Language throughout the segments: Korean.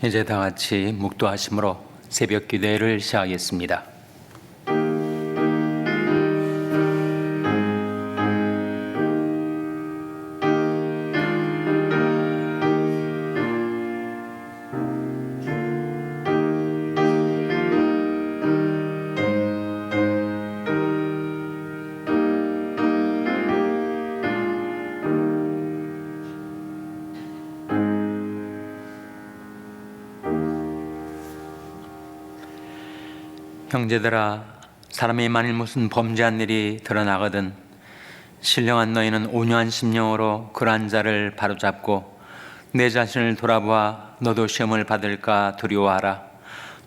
이제 다 같이 묵도하심으로 새벽 기도회를 시작하겠습니다. 형제들아, 사람이 만일 무슨 범죄한 일이 드러나거든 신령한 너희는 온유한 심령으로 그러한 자를 바로잡고 내 자신을 돌아보아 너도 시험을 받을까 두려워하라.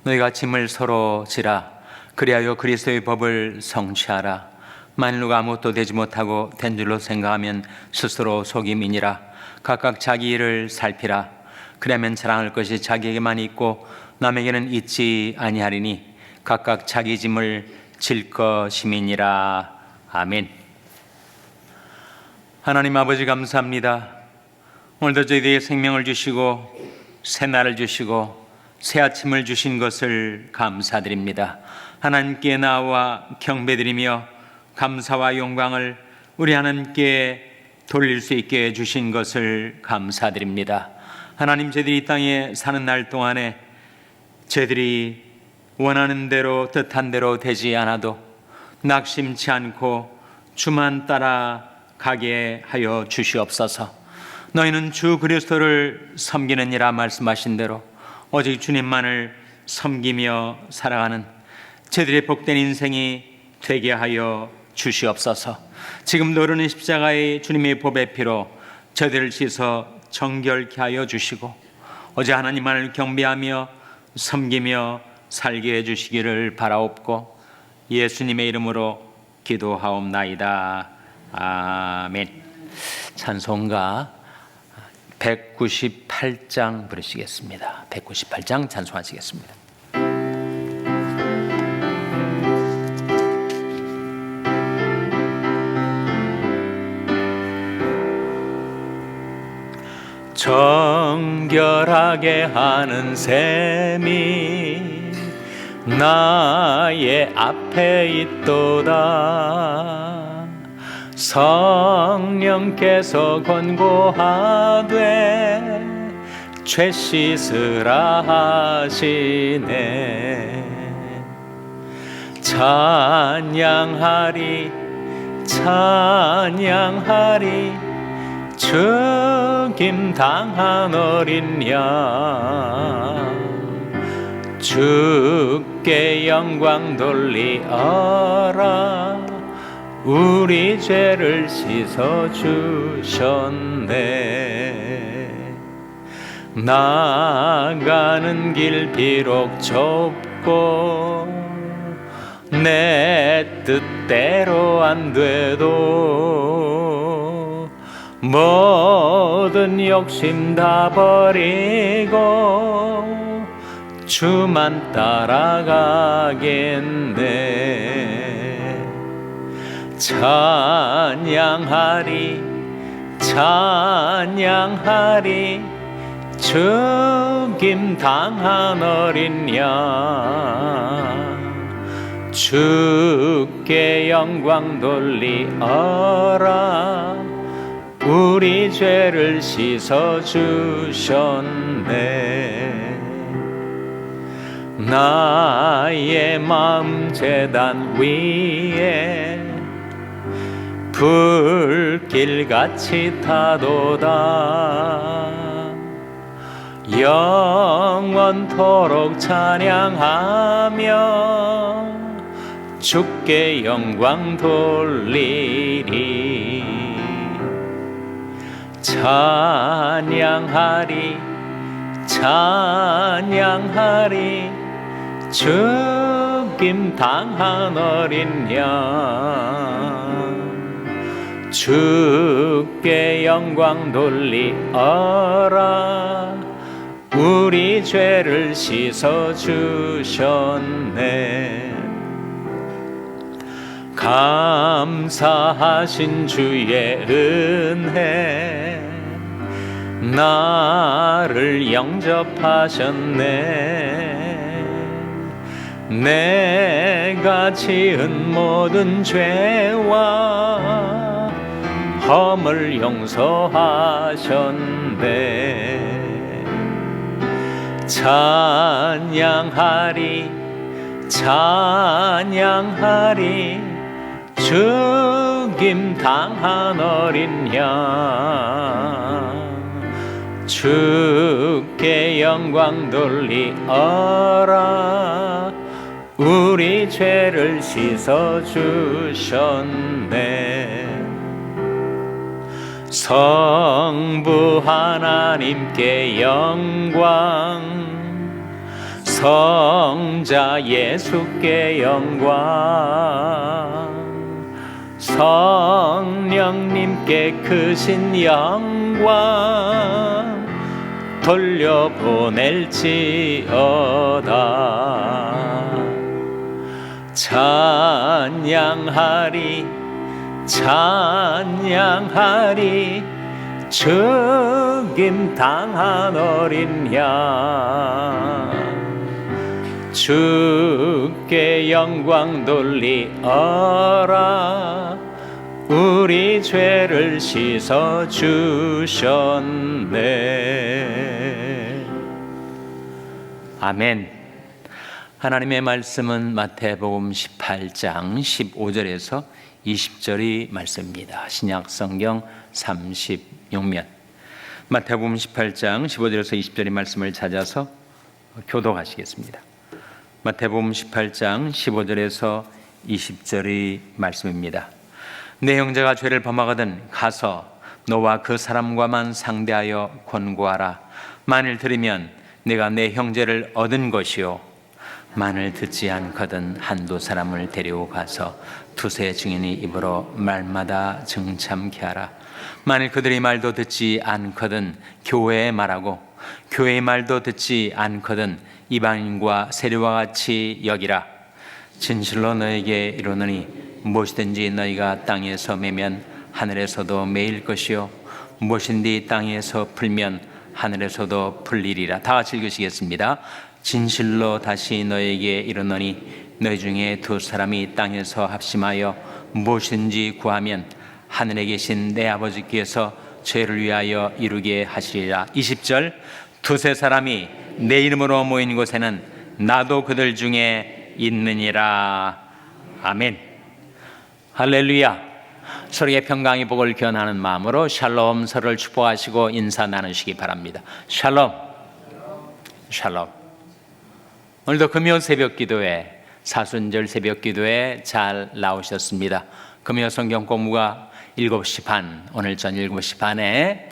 너희가 짐을 서로 지라. 그리하여 그리스도의 법을 성취하라. 만일 누가 아무것도 되지 못하고 된 줄로 생각하면 스스로 속임이니라. 각각 자기 일을 살피라. 그러면 자랑할 것이 자기에게만 있고 남에게는 있지 아니하리니 각각 자기 짐을 질 것임이니라. 아멘. 하나님 아버지, 감사합니다. 오늘도 저희에게 생명을 주시고 새날을 주시고 새 아침을 주신 것을 감사드립니다. 하나님께 나와 경배드리며 감사와 영광을 우리 하나님께 돌릴 수 있게 해주신 것을 감사드립니다. 하나님, 저희들이 이 땅에 사는 날 동안에 저희들이 원하는 대로 뜻한 대로 되지 않아도 낙심치 않고 주만 따라가게 하여 주시옵소서. 너희는 주 그리스도를 섬기느니라 말씀하신 대로 오직 주님만을 섬기며 살아가는 저희들의 복된 인생이 되게 하여 주시옵소서. 지금 노르는 십자가의 주님의 보배 피로 저희들을 씻어 정결케 하여 주시고 어제 하나님만을 경배하며 섬기며 살게 해주시기를 바라옵고 예수님의 이름으로 기도하옵나이다. 아멘. 찬송가 198장 부르시겠습니다. 198장 찬송하시겠습니다. 정결하게 하는 셈이 나의 앞에 있도다. 성령께서 권고하되 죄 씻으라 하시네. 찬양하리 찬양하리 죽임 당한 어린 양 주께 영광 돌리어라. 우리 죄를 씻어주셨네. 나가는 길 비록 좁고 내 뜻대로 안 돼도 모든 욕심 다 버리고 주만 따라가겠네. 찬양하리 찬양하리 죽임 당한 어린 양 주께 영광 돌리어라. 우리 죄를 씻어주셨네. 나의 마음 제단 위에 불길같이 타도다. 영원토록 찬양하며 주께 영광 돌리리. 찬양하리 찬양하리 죽임 당한 어린 양 주께 영광 돌리어라. 우리 죄를 씻어주셨네. 감사하신 주의 은혜 나를 영접하셨네. 내가 지은 모든 죄와 험을 용서하셨네. 찬양하리 찬양하리 죽임 당한 어린 양. 주께 영광 돌리어라. 우리 죄를 씻어주셨네. 성부 하나님께 영광, 성자 예수께 영광, 성령님께 크신 영광 돌려보낼지어다. 찬양하리 찬양하리 죽임 당한 어린 양. 주께 영광 돌리어라. 우리 죄를 씻어주셨네. 아멘. 하나님의 말씀은 마태복음 18장 15절에서 20절의 말씀입니다. 신약성경 36면 마태복음 18장 15절에서 20절의 말씀을 찾아서 교독하시겠습니다. 마태복음 18장 15절에서 20절의 말씀입니다. 내 형제가 죄를 범하거든 가서 너와 그 사람과만 상대하여 권고하라. 만일 들으면 내가 내 형제를 얻은 것이요, 만일 듣지 않거든 한두 사람을 데리고 가서 두세 증인의 입으로 말마다 정참케 하라. 만일 그들의 말도 듣지 않거든 교회에 말하고, 교회의 말도 듣지 않거든 이방인과 세리와 같이 여기라. 진실로 너에게 이르노니 무엇이든지 너희가 땅에서 매면 하늘에서도 매일 것이요, 무엇인지 땅에서 풀면 하늘에서도 풀리리라. 다 같이 읽으시겠습니다. 진실로 다시 너에게 이르노니 너희 중에 두 사람이 땅에서 합심하여 무엇인지 구하면 하늘에 계신 내 아버지께서 죄를 위하여 이루게 하시리라. 20절, 두세 사람이 내 이름으로 모인 곳에는 나도 그들 중에 있느니라. 아멘. 할렐루야. 서로의 평강의 복을 기원하는 마음으로 샬롬, 서로를 축복하시고 인사 나누시기 바랍니다. 샬롬. 샬롬. 오늘도 금요 새벽 기도회, 사순절 새벽 기도회 잘 나오셨습니다. 금요 성경 공부가 7시 반, 오늘 전 7시 반에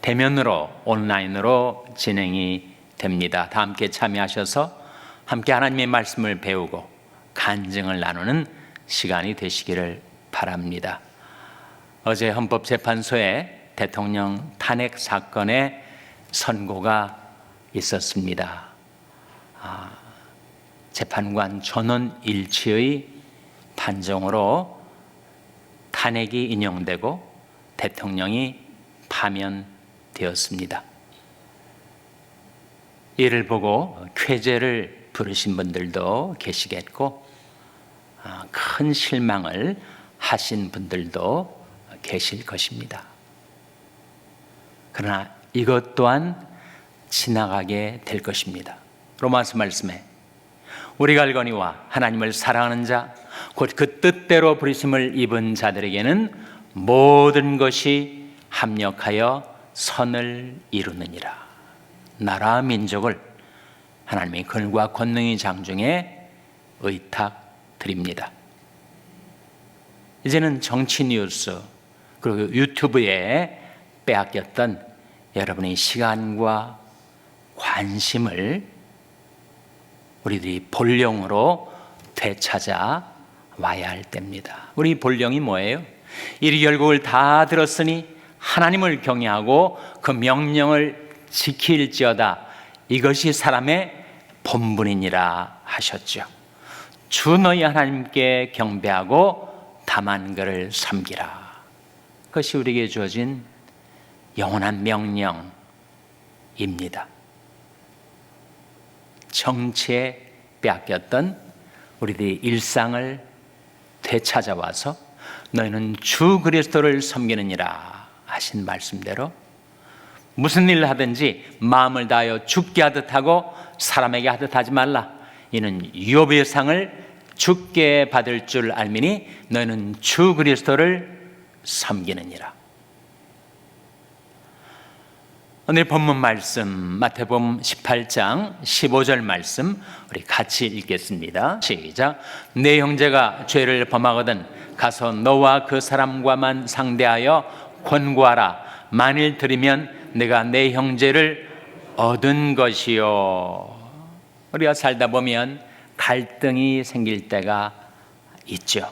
대면으로 온라인으로 진행이 됩니다. 다 함께 참여하셔서 함께 하나님의 말씀을 배우고 간증을 나누는 시간이 되시기를 바랍니다. 어제 헌법재판소에 대통령 탄핵 사건의 선고가 있었습니다. 재판관 전원 일치의 판정으로 탄핵이 인용되고 대통령이 파면되었습니다. 이를 보고 쾌재를 부르신 분들도 계시겠고 큰 실망을 하신 분들도 계실 것입니다. 그러나 이것 또한 지나가게 될 것입니다. 로마서 말씀에 우리가 알거니와 하나님을 사랑하는 자 곧 그 뜻대로 부르심을 입은 자들에게는 모든 것이 합력하여 선을 이루느니라. 나라 민족을 하나님의 글과 권능의 장중에 의탁드립니다. 이제는 정치 뉴스 그리고 유튜브에 빼앗겼던 여러분의 시간과 관심을 우리들이 본령으로 되찾아 와야 할 때입니다. 우리 본령이 뭐예요? 이리 결국을 다 들었으니 하나님을 경외하고 그 명령을 지킬지어다. 이것이 사람의 본분이니라 하셨죠. 주 너희 하나님께 경배하고 다만 그를 섬기라. 그것이 우리에게 주어진 영원한 명령입니다. 정치에 빼앗겼던 우리들의 일상을 되찾아와서 너희는 주 그리스도를 섬기느니라 하신 말씀대로 무슨 일을 하든지 마음을 다하여 죽게 하듯 하고 사람에게 하듯 하지 말라. 이는 유업의 상을 주께 받을 줄 알미니 너희는 주 그리스도를 섬기느니라. 오늘 본문 말씀 마태복음 18장 15절 말씀 우리 같이 읽겠습니다. 시작. 내 형제가 죄를 범하거든 가서 너와 그 사람과만 상대하여 권고하라. 만일 들으면 내가 내 형제를 얻은 것이요. 우리가 살다 보면 갈등이 생길 때가 있죠.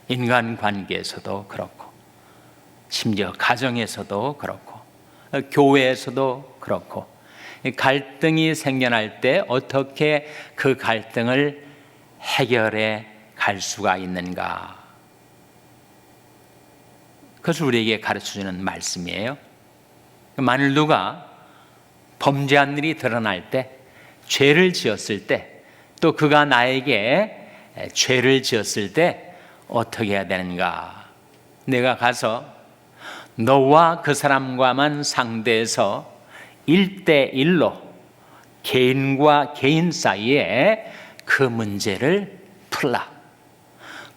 인간관계에서도 그렇고 심지어 가정에서도 그렇고 교회에서도 그렇고 갈등이 생겨날 때 어떻게 그 갈등을 해결해 갈 수가 있는가? 그것을 우리에게 가르쳐주는 말씀이에요. 만일 누가 범죄한 일이 드러날 때, 죄를 지었을 때, 또 그가 나에게 죄를 지었을 때 어떻게 해야 되는가? 내가 가서 너와 그 사람과만 상대해서 1대1로 개인과 개인 사이에 그 문제를 풀라.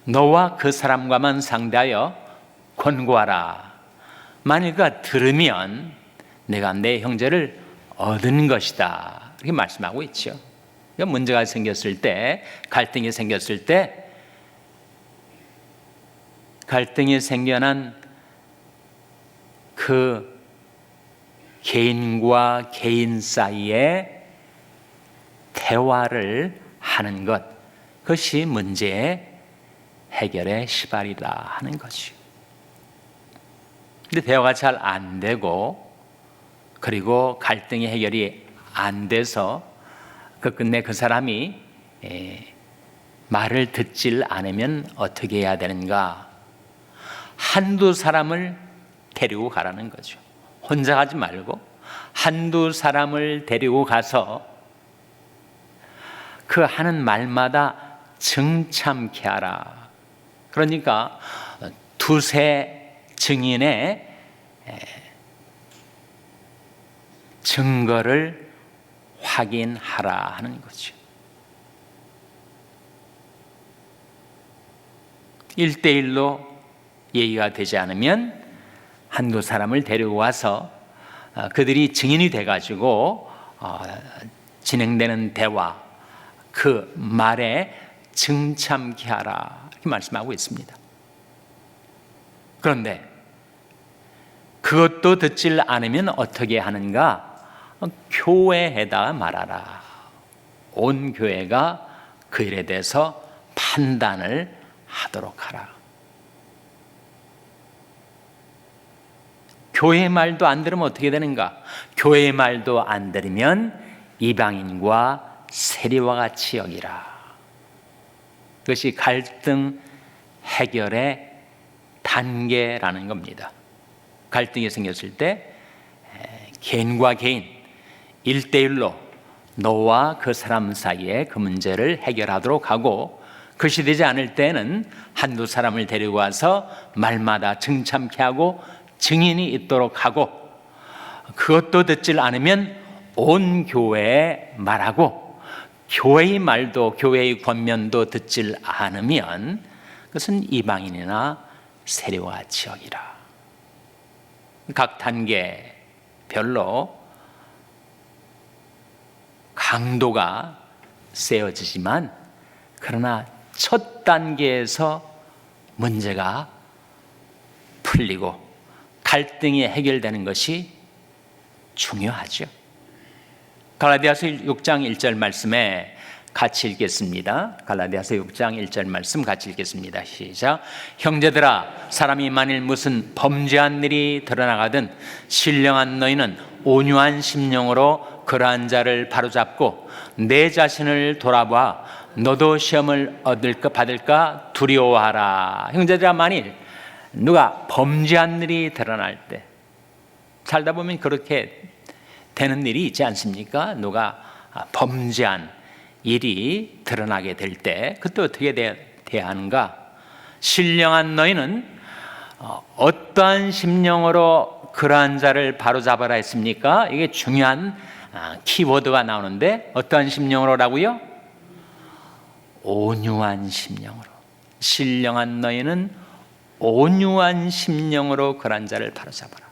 너와 그 사람과만 상대하여 권고하라. 만일 그가 들으면 내가 내 형제를 얻은 것이다. 이렇게 말씀하고 있죠. 문제가 생겼을 때, 갈등이 생겼을 때, 갈등이 생겨난 그 개인과 개인 사이에 대화를 하는 것, 그것이 문제의 해결의 시발이다 하는 것이요. 근데 대화가 잘 안 되고 그리고 갈등이 해결이 안 돼서 끝내 그 사람이 말을 듣질 않으면 어떻게 해야 되는가? 한두 사람을 데리고 가라는 거죠. 혼자 가지 말고 한두 사람을 데리고 가서 그 하는 말마다 증참케 하라. 그러니까 두세 증인의 증거를 확인하라 하는 거죠. 1대1로 얘기가 되지 않으면 한두 사람을 데리고 와서 그들이 증인이 돼가지고 진행되는 대화, 그 말에 증참케 하라 이렇게 말씀하고 있습니다. 그런데 그것도 듣질 않으면 어떻게 하는가? 교회에다 말하라. 온 교회가 그 일에 대해서 판단을 하도록 하라. 교회의 말도 안 들으면 어떻게 되는가? 교회의 말도 안 들으면 이방인과 세리와 같이 여기라. 그것이 갈등 해결의 단계라는 겁니다. 갈등이 생겼을 때 개인과 개인 1대1로 너와 그 사람 사이에 그 문제를 해결하도록 하고, 그것이 되지 않을 때는 한두 사람을 데리고 와서 말마다 증참케 하고 증인이 있도록 하고, 그것도 듣질 않으면 온 교회에 말하고, 교회의 말도 교회의 권면도 듣질 않으면 그것은 이방인이나 세리와 같이 여기라. 각 단계별로 강도가 세워지지만, 그러나 첫 단계에서 문제가 풀리고 갈등이 해결되는 것이 중요하죠. 갈라디아서 6장 1절 말씀에 같이 읽겠습니다. 갈라디아서 6장 1절 말씀 같이 읽겠습니다. 시작. 형제들아, 사람이 만일 무슨 범죄한 일이 드러나거든 신령한 너희는 온유한 심령으로 그러한 자를 바로잡고 내 자신을 돌아봐 너도 시험을 받을까 두려워하라. 형제들아, 만일 누가 범죄한 일이 드러날 때, 살다 보면 그렇게 되는 일이 있지 않습니까? 누가 범죄한 일이 드러나게 될 때 그때 어떻게 돼야 하는가? 신령한 너희는 어떠한 심령으로 그러한 자를 바로잡아라 했습니까? 이게 중요한 키워드가 나오는데 어떠한 심령으로라고요? 온유한 심령으로. 신령한 너희는 온유한 심령으로 그러한 자를 바로잡아라.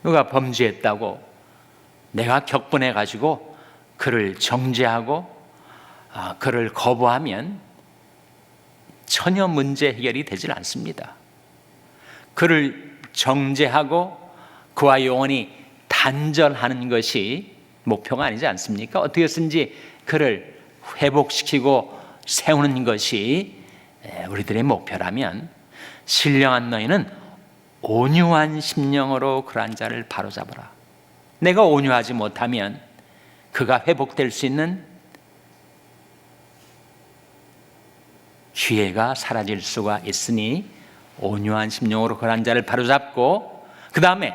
누가 범죄했다고 내가 격분해 가지고 그를 정죄하고 그를 거부하면 전혀 문제 해결이 되질 않습니다. 그를 정죄하고 그와 영원히 단절하는 것이 목표가 아니지 않습니까? 어떻게 해서든지 그를 회복시키고 세우는 것이 우리들의 목표라면 신령한 너희는 온유한 심령으로 그러한 자를 바로잡아라. 내가 온유하지 못하면 그가 회복될 수 있는 기회가 사라질 수가 있으니 온유한 심령으로 그러한 자를 바로잡고 그 다음에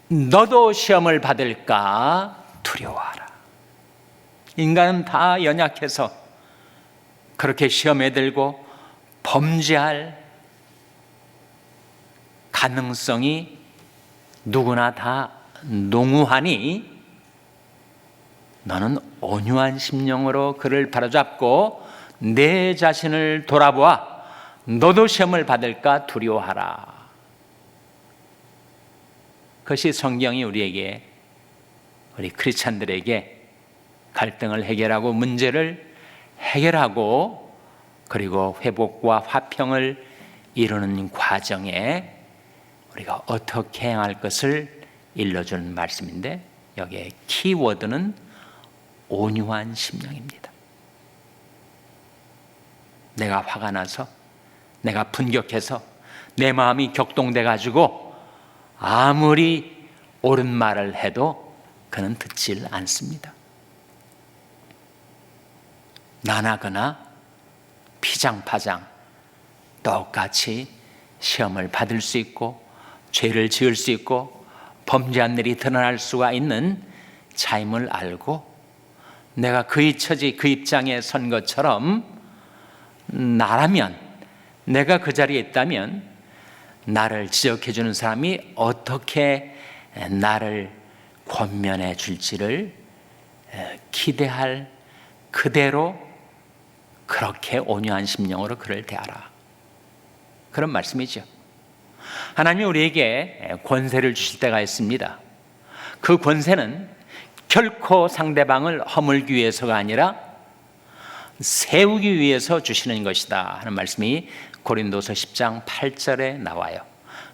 너도 시험을 받을까 두려워하라. 인간은 다 연약해서 그렇게 시험에 들고 범죄할 가능성이 누구나 다 농후하니 너는 온유한 심령으로 그를 바로잡고 내 자신을 돌아보아 너도 시험을 받을까 두려워하라. 그것이 성경이 우리에게, 우리 크리스찬들에게 갈등을 해결하고 문제를 해결하고 그리고 회복과 화평을 이루는 과정에 우리가 어떻게 행할 것을 일러주는 말씀인데 여기에 키워드는 온유한 심령입니다. 내가 화가 나서 내가 분격해서 내 마음이 격동돼 가지고 아무리 옳은 말을 해도 그는 듣질 않습니다. 나나거나 피장파장 똑같이 시험을 받을 수 있고 죄를 지을 수 있고 범죄한 일이 드러날 수가 있는 차임을 알고 내가 그의 처지 그 입장에 선 것처럼 나라면 내가 그 자리에 있다면 나를 지적해 주는 사람이 어떻게 나를 권면해 줄지를 기대할 그대로 그렇게 온유한 심령으로 그를 대하라. 그런 말씀이죠. 하나님이 우리에게 권세를 주실 때가 있습니다. 그 권세는 결코 상대방을 허물기 위해서가 아니라 세우기 위해서 주시는 것이다 하는 말씀이 고린도서 10장 8절에 나와요.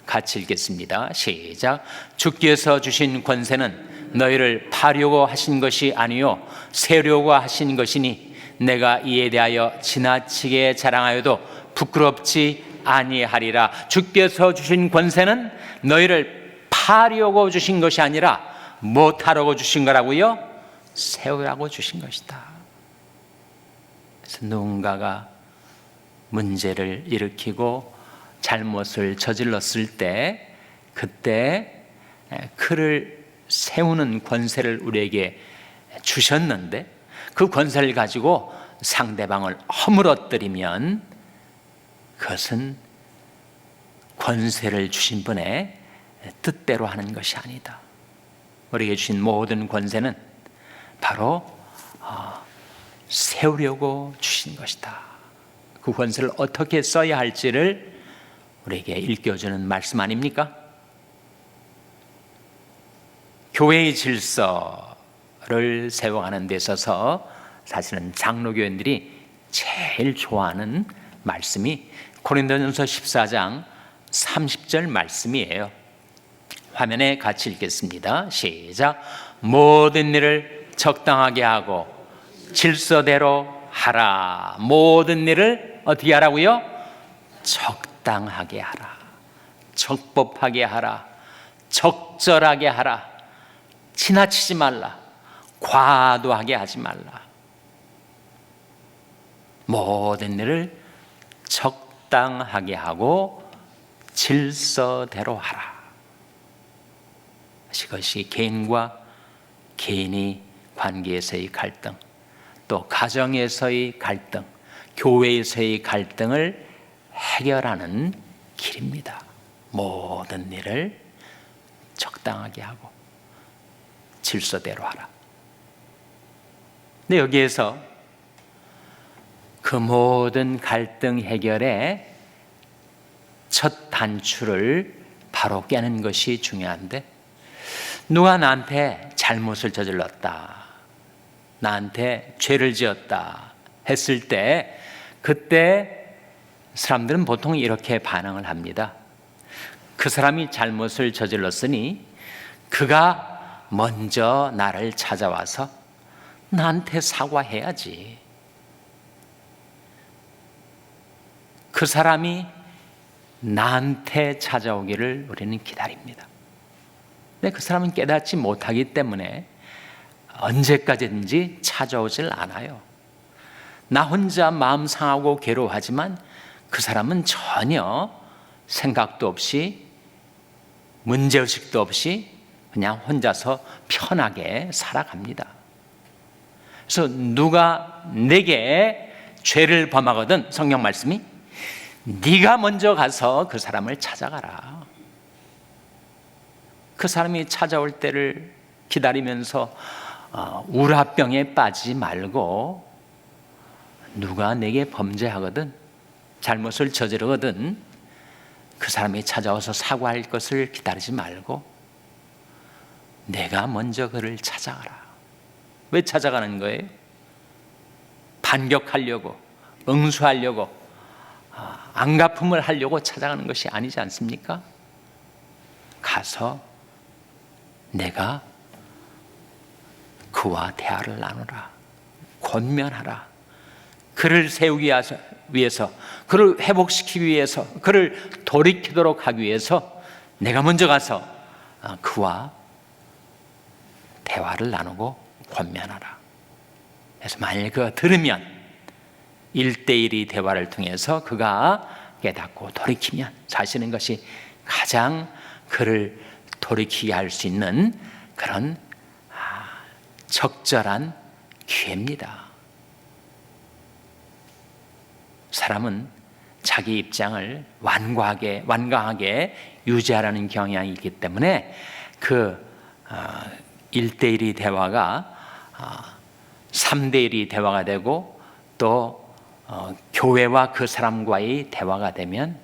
같이 읽겠습니다. 시작. 주께서 주신 권세는 너희를 파려고 하신 것이 아니요 세우려고 하신 것이니 내가 이에 대하여 지나치게 자랑하여도 부끄럽지 아니하리라. 주께서 주신 권세는 너희를 파려고 주신 것이 아니라 못하려고 주신 거라고요? 세우라고 주신 것이다. 그래서 누군가가 문제를 일으키고 잘못을 저질렀을 때 그때 그를 세우는 권세를 우리에게 주셨는데 그 권세를 가지고 상대방을 허물어뜨리면 그것은 권세를 주신 분의 뜻대로 하는 것이 아니다. 우리에게 주신 모든 권세는 바로 세우려고 주신 것이다. 그 권세를 어떻게 써야 할지를 우리에게 일깨워주는 말씀 아닙니까? 교회의 질서를 세워가는 데 있어서 사실은 장로교인들이 제일 좋아하는 말씀이 고린도전서 14장 30절 말씀이에요. 화면에 같이 읽겠습니다. 시작. 모든 일을 적당하게 하고 질서대로 하라. 모든 일을 어떻게 하라고요? 적당하게 하라. 적법하게 하라. 적절하게 하라. 지나치지 말라. 과도하게 하지 말라. 모든 일을 적당하게 하고 질서대로 하라. 이것이 개인과 개인의 관계에서의 갈등, 또 가정에서의 갈등, 교회에서의 갈등을 해결하는 길입니다. 모든 일을 적당하게 하고 질서대로 하라. 근데 여기에서 그 모든 갈등 해결의 첫 단추를 바로 깨는 것이 중요한데, 누가 나한테 잘못을 저질렀다, 나한테 죄를 지었다 했을 때, 그때 사람들은 보통 이렇게 반응을 합니다. 그 사람이 잘못을 저질렀으니 그가 먼저 나를 찾아와서 나한테 사과해야지. 그 사람이 나한테 찾아오기를 우리는 기다립니다. 근데 그 사람은 깨닫지 못하기 때문에 언제까지든지 찾아오질 않아요. 나 혼자 마음 상하고 괴로워하지만 그 사람은 전혀 생각도 없이 문제의식도 없이 그냥 혼자서 편하게 살아갑니다. 그래서 누가 내게 죄를 범하거든 성경 말씀이 네가 먼저 가서 그 사람을 찾아가라. 그 사람이 찾아올 때를 기다리면서 우라병에 빠지지 말고, 누가 내게 범죄하거든, 잘못을 저지르거든, 그 사람이 찾아와서 사과할 것을 기다리지 말고 내가 먼저 그를 찾아가라. 왜 찾아가는 거예요? 반격하려고, 응수하려고, 안갚음을 하려고 찾아가는 것이 아니지 않습니까? 가서 내가 그와 대화를 나누라, 권면하라, 그를 세우기 위해서, 그를 회복시키기 위해서, 그를 돌이키도록 하기 위해서 내가 먼저 가서 그와 대화를 나누고 권면하라. 그래서 만일 그가 들으면 1대1의 대화를 통해서 그가 깨닫고 돌이키면 사실은 것이 가장 그를 돌이키게 할 수 있는 그런 적절한 기회입니다. 사람은 자기 입장을 완강하게 유지하라는 경향이 있기 때문에 그 1대1의 대화가 3대1의 대화가 되고 또 교회와 그 사람과의 대화가 되면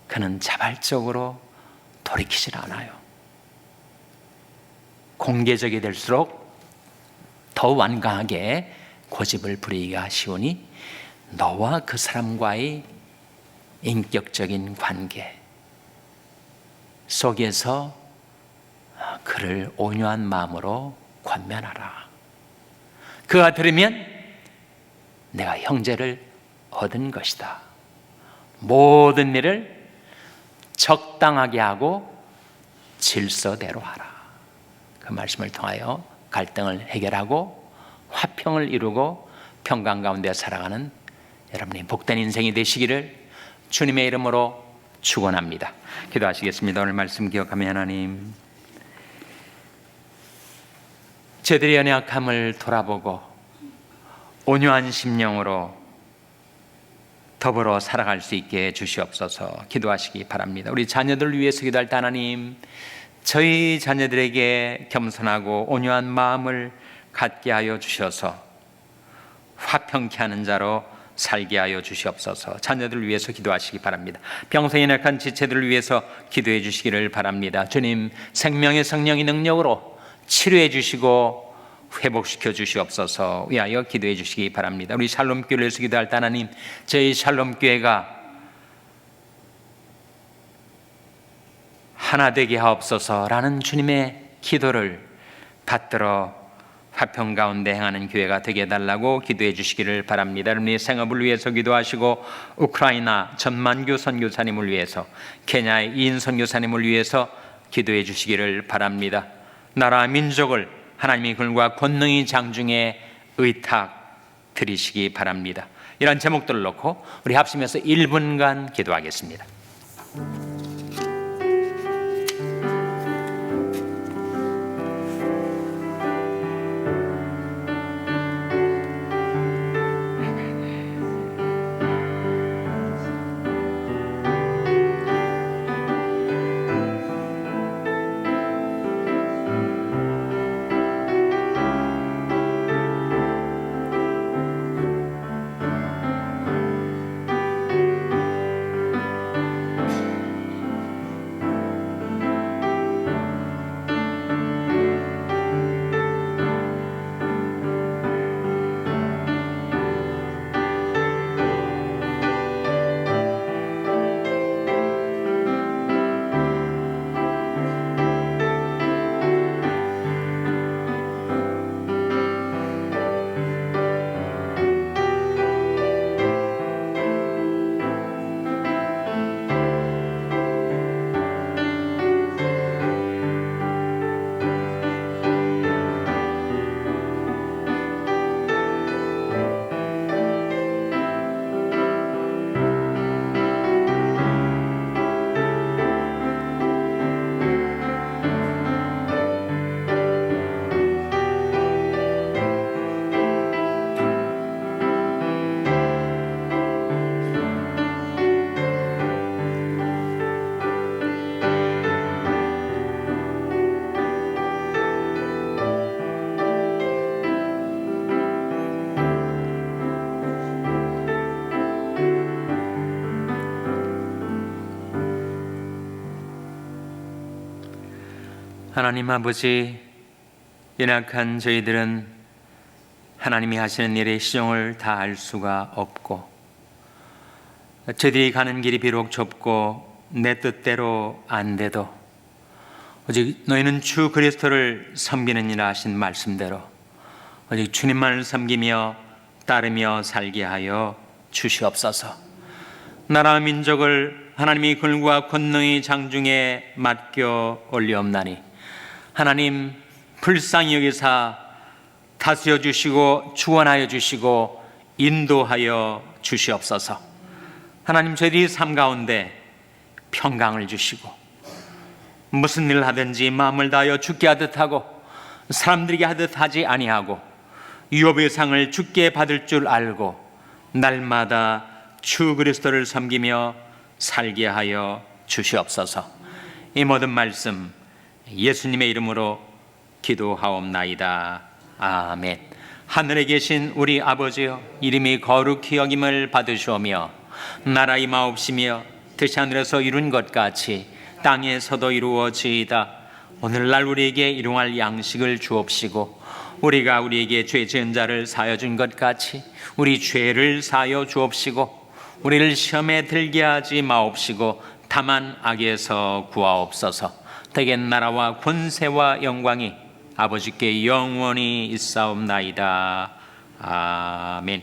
그는 자발적으로 돌이키질 않아요. 공개적이 될수록 더 완강하게 고집을 부리기가 쉬우니 너와 그 사람과의 인격적인 관계 속에서 그를 온유한 마음으로 권면하라. 그가 들으면 내가 형제를 얻은 것이다. 모든 일을 적당하게 하고 질서대로 하라. 그 말씀을 통하여 갈등을 해결하고 화평을 이루고 평강 가운데 살아가는 여러분의 복된 인생이 되시기를 주님의 이름으로 축원합니다. 기도하시겠습니다. 오늘 말씀 기억하며 하나님, 저희들의 연약함을 돌아보고 온유한 심령으로 더불어 살아갈 수 있게 해주시옵소서. 기도하시기 바랍니다. 우리 자녀들을 위해서 기도할 때 하나님, 저희 자녀들에게 겸손하고 온유한 마음을 갖게 하여 주셔서 화평케 하는 자로 살게 하여 주시옵소서. 자녀들을 위해서 기도하시기 바랍니다. 평소에 연약한 지체들을 위해서 기도해 주시기를 바랍니다. 주님, 생명의 성령의 능력으로 치료해 주시고 회복시켜 주시옵소서. 위하여 기도해 주시기 바랍니다. 우리 샬롬교회를 위해서 기도할 때 하나님, 저희 샬롬교회가 하나 되게 하옵소서라는 주님의 기도를 받들어 화평 가운데 행하는 교회가 되게 해달라고 기도해 주시기를 바랍니다. 여러분의 생업을 위해서 기도하시고 우크라이나 전만규 선교사님을 위해서, 케냐의 이인 선교사님을 위해서 기도해 주시기를 바랍니다. 나라 민족을 하나님의 글과 권능의 장중에 의탁 드리시기 바랍니다. 이런 제목들을 놓고 우리 합심해서 1분간 기도하겠습니다. 하나님 아버지, 연약한 저희들은 하나님이 하시는 일의 시종을 다 알 수가 없고, 저희들이 가는 길이 비록 좁고 내 뜻대로 안 돼도 오직 너희는 주 그리스도를 섬기느니라 하신 말씀대로 오직 주님만을 섬기며 따르며 살게 하여 주시옵소서. 나라와 민족을 하나님이 글과 권능의 장중에 맡겨 올리옵나니 하나님 불쌍히 여기사 다스려 주시고 주원하여 주시고 인도하여 주시옵소서. 하나님, 저희들이 삶 가운데 평강을 주시고 무슨 일을 하든지 마음을 다하여 주께 하듯 하고 사람들에게 하듯 하지 아니하고 유업의 상을 주께 받을 줄 알고 날마다 주 그리스도를 섬기며 살게 하여 주시옵소서. 이 모든 말씀 예수님의 이름으로 기도하옵나이다. 아멘. 하늘에 계신 우리 아버지여, 이름이 거룩히 여김을 받으시오며 나라 임하옵시며 뜻이 하늘에서 이룬 것 같이 땅에서도 이루어지이다. 오늘날 우리에게 일용할 양식을 주옵시고 우리가 우리에게 죄 지은 자를 사하여 준 것 같이 우리 죄를 사하여 주옵시고 우리를 시험에 들게 하지 마옵시고 다만 악에서 구하옵소서. 대개 나라와 권세와 영광이 아버지께 영원히 있사옵나이다. 아멘.